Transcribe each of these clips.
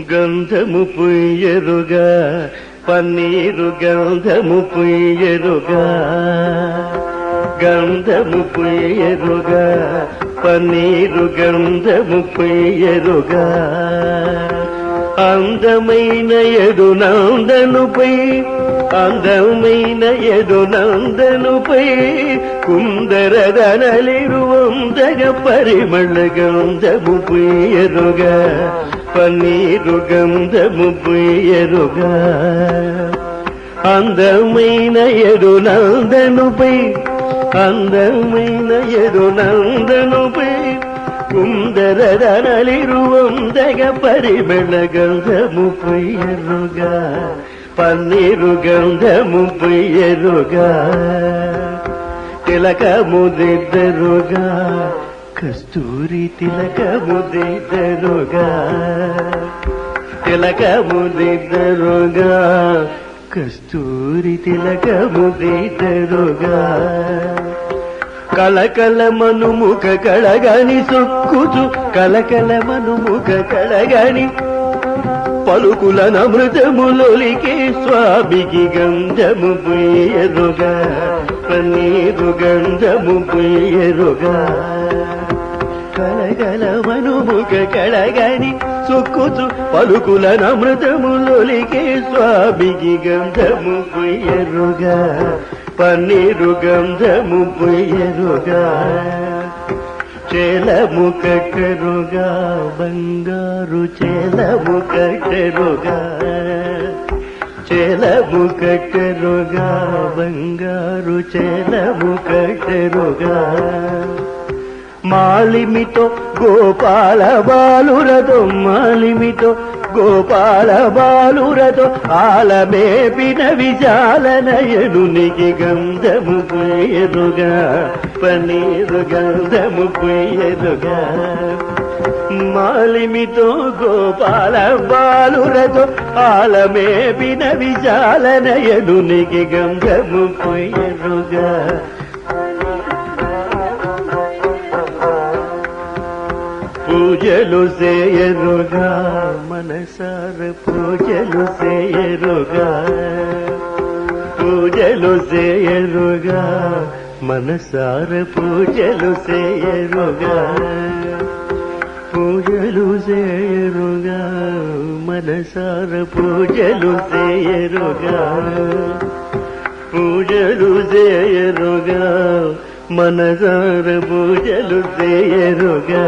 గంధము పుయ్యరుగా పన్నీరు గంధము పుయ్యరుగా గంధము పుయ్యరుగా పన్నీరు గంధము పుయ్యరుగా అందమైన ఎడు నందనుపై అందమైన ఎడు నందనుపై కుందరదనలిరువందగ పరిమళ గంధము పుయ్యరుగా పన్నీరు గంధము పుయ్యరుగా అందమైన ఎడు నందనుపై అందమైన ఎడు నందనుపై కుందరదనలిరువందగ పరిమళ గంధము పుయ్యరుగా పన్నీరు గంధము పుయ్యరుగా తిలకముదిద్దరుగా కస్తూరి తిలకముదిద్దరుగా తిలకముదిద్దరుగా కస్తూరి తిలకముదిద్దరుగా కలకల మనుముఖ కళగని సొక్కుచు కలకల మనుముఖ కళగని పలుకుల నమృతములొలికే స్వామికి గంధము పుయ్యరుగా పన్నీరు గంధము పుయ్యరుగా కలగల మనుముఖ కళగని సొక్కుచు పలుకుల నమృతములొలికే స్వామికి గంధము పుయ్యరుగా పన్నీరు గంధము పుయ్యరుగా చేలము కట్టరుగా బంగారు చేలము కట్టరుగా చేలము కట్టరుగా బంగారు చేలము కట్టరుగా మాలిమితో గోపాల బాలురతో మాలిమితో గోపాల బాలురతో ఆలమేపిన విశాలనయనునికి గంధము పుయ్యరుగా పన్నీరు గంధము పుయ్యరుగా మాలిమితో గోపాల బాలురతో ఆలమేపిన విశాలనయనునికి గంధము పుయ్యరుగా పూజలు చేయరుగా మనసార పూజలు చేయరుగా పూజలు చేయరుగా మనసార పూజలు చేయరుగా పూజలు చేయరుగా మనసార పూజలు చేయరుగా పూజలు చేయరుగా మనసార పూజలు చేయరుగా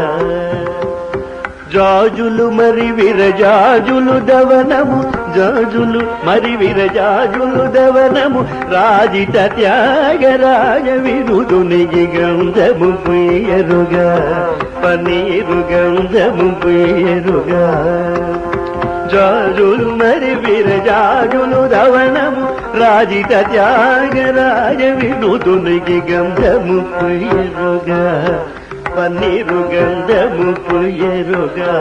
జాజులు మరి విరజాజులు దవనము జాజులు మరి విరజాజులు దవనము రాజిత త్యాగరాజ విరుదునికి గంధము పుయ్యరుగా పన్నీరు గంధము పుయ్యరుగా జాజులు మరి విరజాజులు దవనము రాజిత త్యాగరాజ విరుదునికి గంధము పుయ్యరుగా పన్నీరు గంధము పుయ్యరుగా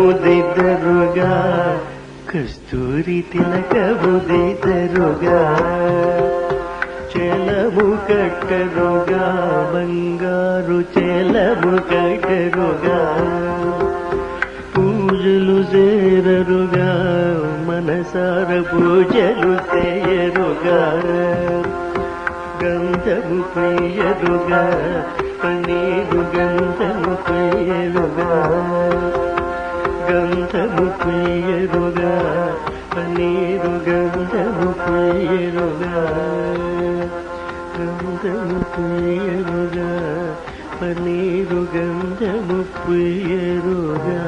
తిలకముదిద్దరుగా కస్తూరి తిలకముదిద్దరుగా చేలము కట్టరుగా బంగారు చేలము కట్టరుగా పూజలు చేరరుగా మనసార పూజలు చేయరుగా గంధము పుయ్యరుగా పన్నీరు గంధము పుయ్యరుగా గంధము పుయ్యరుగా పన్నీరు గంధము పుయ్యరుగా గంధము పుయ్యరుగా పన్నీరు గంధము పుయ్యరుగా